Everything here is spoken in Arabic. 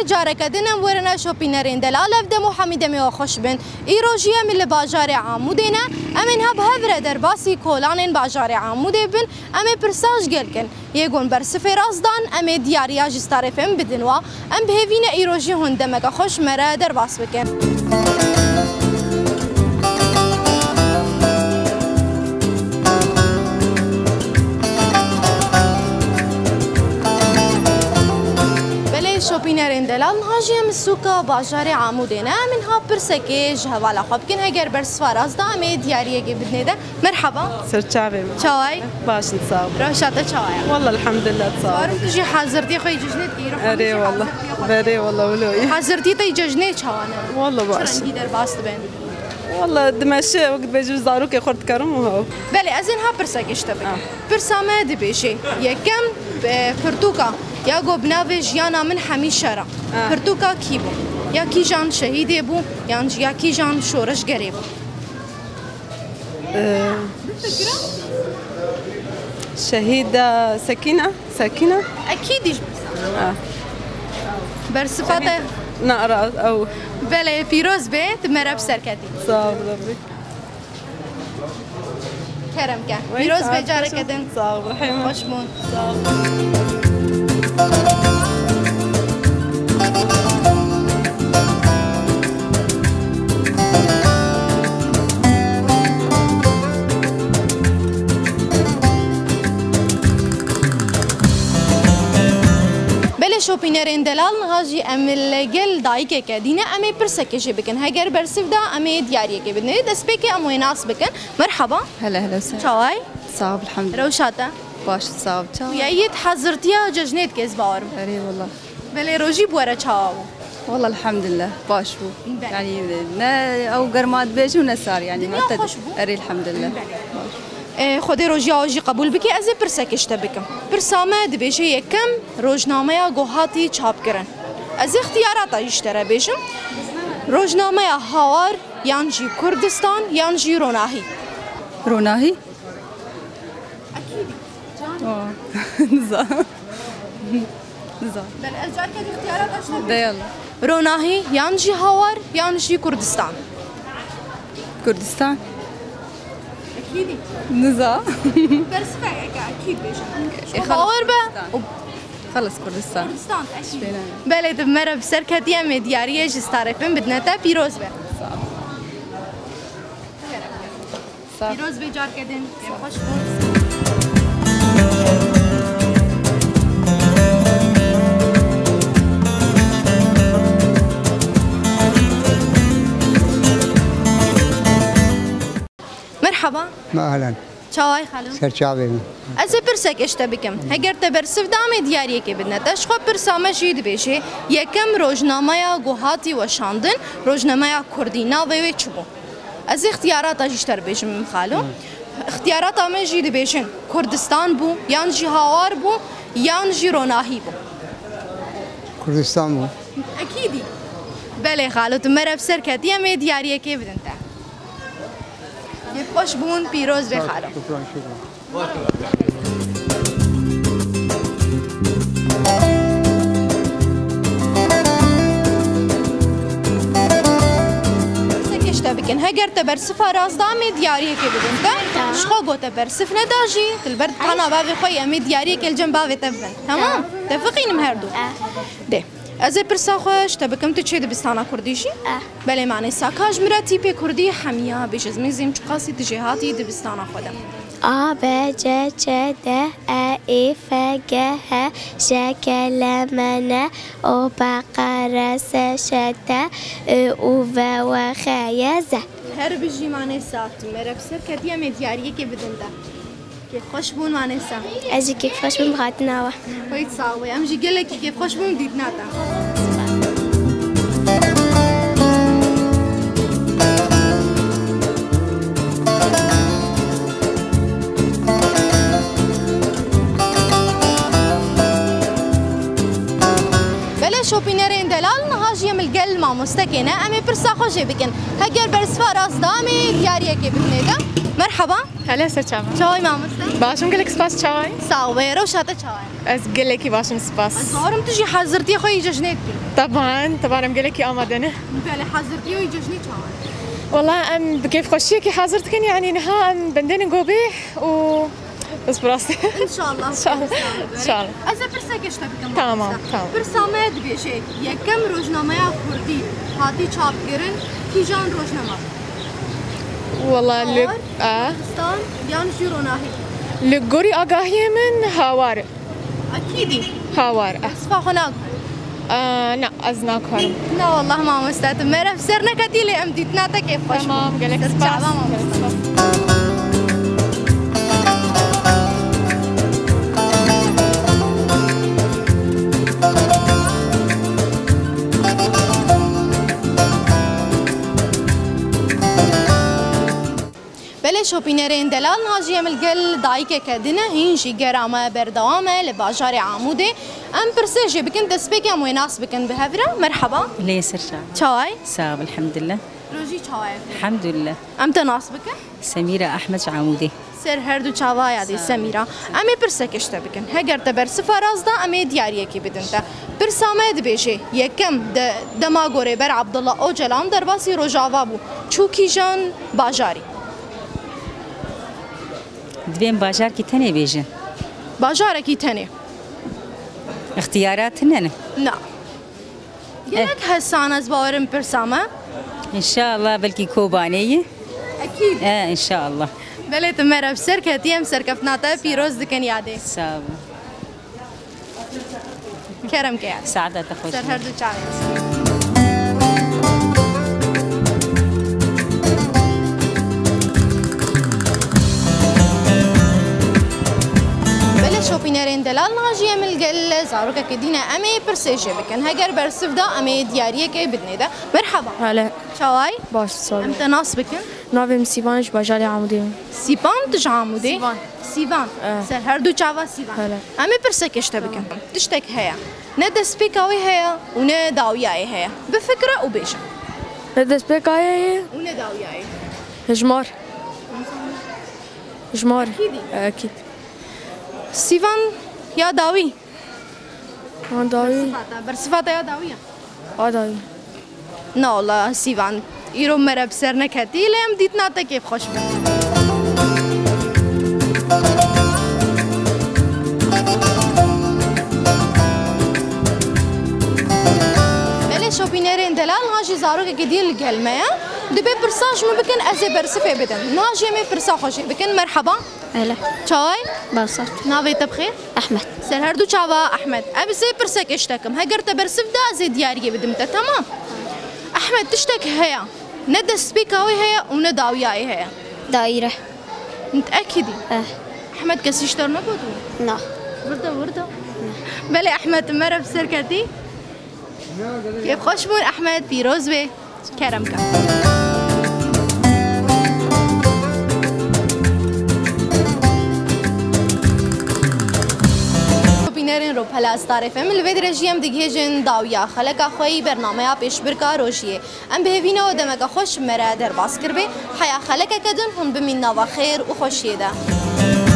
جارك دنم ورنا شوبينرين دلال افدم وحميد مي خوش بن ایروژیا مل بازار عمودنا امن هب هفره در باسی کولانن بازار عمود بن ام پرساج گلکن یگون بر سفرازدان ام دیاریا جستارفم بدنوا ام بهوین ایروژی هندمک خوش مره در باس بکن شوبينرين دلال هاجي من السوق بازار عمودنا منها برسكيج هوالا خب كن هجر برس فراز دا امي دياريه بدنا ده مرحبا سرچاوي چاي باش نتصاوب روشاته چاي والله الحمد لله تصاوب تجي حاضرتي خوي ججنت كيرو اري والله بري والله ولوي حاضرتي تي ججنت چاوانا والله باش در باست بين والله دمشق وقت بجوز داروك خورد كرم وهو بله از اینها پرسکش تبی پرسامه دبیشه یکم پرتوکا یا گو بناوش یا نامن همیشه را پرتوکا کی بو یا کی جان شهیده بو یا کی جان شورش گری بو شهيدة سكينة اكيد برصفته نقرا او بله پیروز بيت مرب سرکتی صعب ربك کرم که پیروز بجاره کدن صعب رحمه خوشمون شوپینرین دلال نهاجی امل گل دایک که دینه امی پرسکشی بکن هگر برسف دا امی دیاریه که بدنی دست بکی اموی ناس بکن مرحبا هلا وسهلا چاوای صعب الحمد لله روشاته باش صعب چاو یایت حضرتیا ججنت که زبارم اري والله بله روجی بوره چاو والله الحمد لله باش بو يعني نا او قرمات بيج ونسار يعني ما اري الحمد لله خود روژی آجی قبول بکی از پرسکشته بکم پرسامه دبیشه یکم روزنامه گوهاتی چاپ کرن از اختیارات ایشتره بیشم روزنامه هاوار یانجی کردستان یانجی روناهی روناهي اكيد نزا بل از جاك اختیارات اشتره ده يلا روناهی یانجی هاوار یانجی کردستان كردستان اكيد نزا بس اكيد بيشم هاوار به خلص كردستان بله دمره بسرکتی ام دیاریه جستارفم بدنا تا پیروز به پیروز به جار کردن خوش بود مرحبا اهلا چاوای خالو سرچاوي از پرسک اشته بکم اگر تبرسف دام دیاریه که بدنا تشخو پرسامه جید بشه یکم روزنامه گوهاتی و شاندن روزنامه کردینا و چبو از اختیارات اجشتر بشم خالو اختیارات آمه جید بشن کردستان بو یانجی هاوار بو یانجی روناهی بو كردستان بو اکیدی بله خالو تو مرف سرکتی ام دیاریه که بدن تا خوش بون پیروز به خالو بکن هگر تبرسف رازدامی دیاری که بدن تا شخو گو تبرسف نداجی تلبرد قنا باوی خوی امی دیاری که الجن باوی تبن تمام تفقینم هر دو ده از پرسا خوش تبکم تو چه دبستانا کردیشی بله معنی ساکاج مرا تیپ کردی حمیا بیش از میزیم چقاسی تجهاتی دبستانا خودم A, B, C, Ç, D, E, I, F, G, H, J, K, L, M, N, O, P, Q, R, S, Ş, T, U, V, W, X, Y, Z. هر بجی معنی ساعت مرا بسر کدیه مدیاریه که بدن ده که خوش بون معنی سا أجي كيف خوش من بخاتنا وا. وید ساوی امجی گله که خوش بون دید ناتا شوپینرین دلال نهاجی ملگل ما مستکینه امی پرسا خوشی بکن هگر برسفا راست دامی دیاریه که بکنیده مرحبا هلا سچام چای مامسته باشم گلک سپاس چای ساوي رو شاته چای از گلکی باشم سپاس زارم تجي حضرتي خوي جشنيت طبعا گلکی آمادنه بله حضرتي وي جشني چای والله ام بكيف خشيكي حاضرتكن يعني نها ام بندين قوبي و بس براسي ان شاء الله ان شاء الله ان شاء الله از برسا کشته بکم تمام برسامه دبیشه یکم روزنامه کردی هاتی چاپ کردن کی جان روزنامه والله لك پاکستان یان جوروناهی لقوري آگاهی من هاوار اكيدي هاوار اصفا هناك لا از ناکارم لا والله ما مستعد مرة في سرنا كتيلي امديتنا كيف خوش تمام قالك سباس بله شوپینرین دلال ناجیم الگل دایک کدنه هینجی گرامه بردوامه لباجار عموده ام برسيجي بكن دسبيك يا ويناس بكن بهفرة مرحبا ليس رشا شاي صاب الحمد لله روجي شاي الحمد لله ام تناس بكن سميرة أحمد عمودي سر هردو چاوایا دی سمیرا امی پرسکشته بکن هگر تبر سفراز دا امی دیاریه کی بدنتا پرسامه دبیجه یکم دما گوره بر عبدالله او جلام درباسی روجاوا بو چوکی جان باجاری دبين باجار كي تاني بيجن باجاره کی تنه اختيارات هنا لا يلك هسان از باورم پرسامه إن شاء الله بلكي كوبانية اكيد إن شاء الله بله تمرا بسر کتیم سرکفناتا پیروز دکن یاده صاب کرم که یاد سعادة تخوش سر هردو چاوی شوپینرین دلال ناجیه ملگل زارو که دینه امی پرسیجه بکن هگر برسف دا امی دیاریه که بدنه دا مرحبا هلا شوای باش صار ام تناس بکن نویم سیوانش باجاری عمودی سیبان تج عموده سیبان سر هر دو چاوا سیبان هلا امی پرسکشته بکن تشتک هيا نه دسپیکاوی هيا و نه داویای هيا بفکره و بیشه ندس بکایه و نه داویای هجمار هجمار اكيد اكيد سیوان یا داوی داوی برصفاتا یا داویه داوی نه والله سیوان ایرو مرا بسر نکتی لیم دیتنا تا کیف خوش بید بله شوپینرین دلال هاجی زارو که دیل گلمه دبی پرساش مو بکن ازی برسفه بدن ناجی می پرسا خوشی بکن مرحبا هلا چای باصر ناوی بخیر أحمد سر هر دو چاوا احمد ابي زي برسك اشتكم هاجر تبرسف دا زي دياريه بدمته تمام احمد تشتك هيا ندى سبيكاوي هيا ونداوياي هيا دائرة متأكدي احمد كسي اشترنا بودو لا ورده بله احمد مرة بسركتي كيف خوش بون احمد بيروز بي كرم كان نرین رو پلاس تعریفه من الوید رژیم دیگه جن داویا خلق خوی برنامه پیش برکا روشیه ام بهوینه و دمک خوش مرا در باس کربه حیا خلق کدن هن بمین نوا خیر و خوشیه ده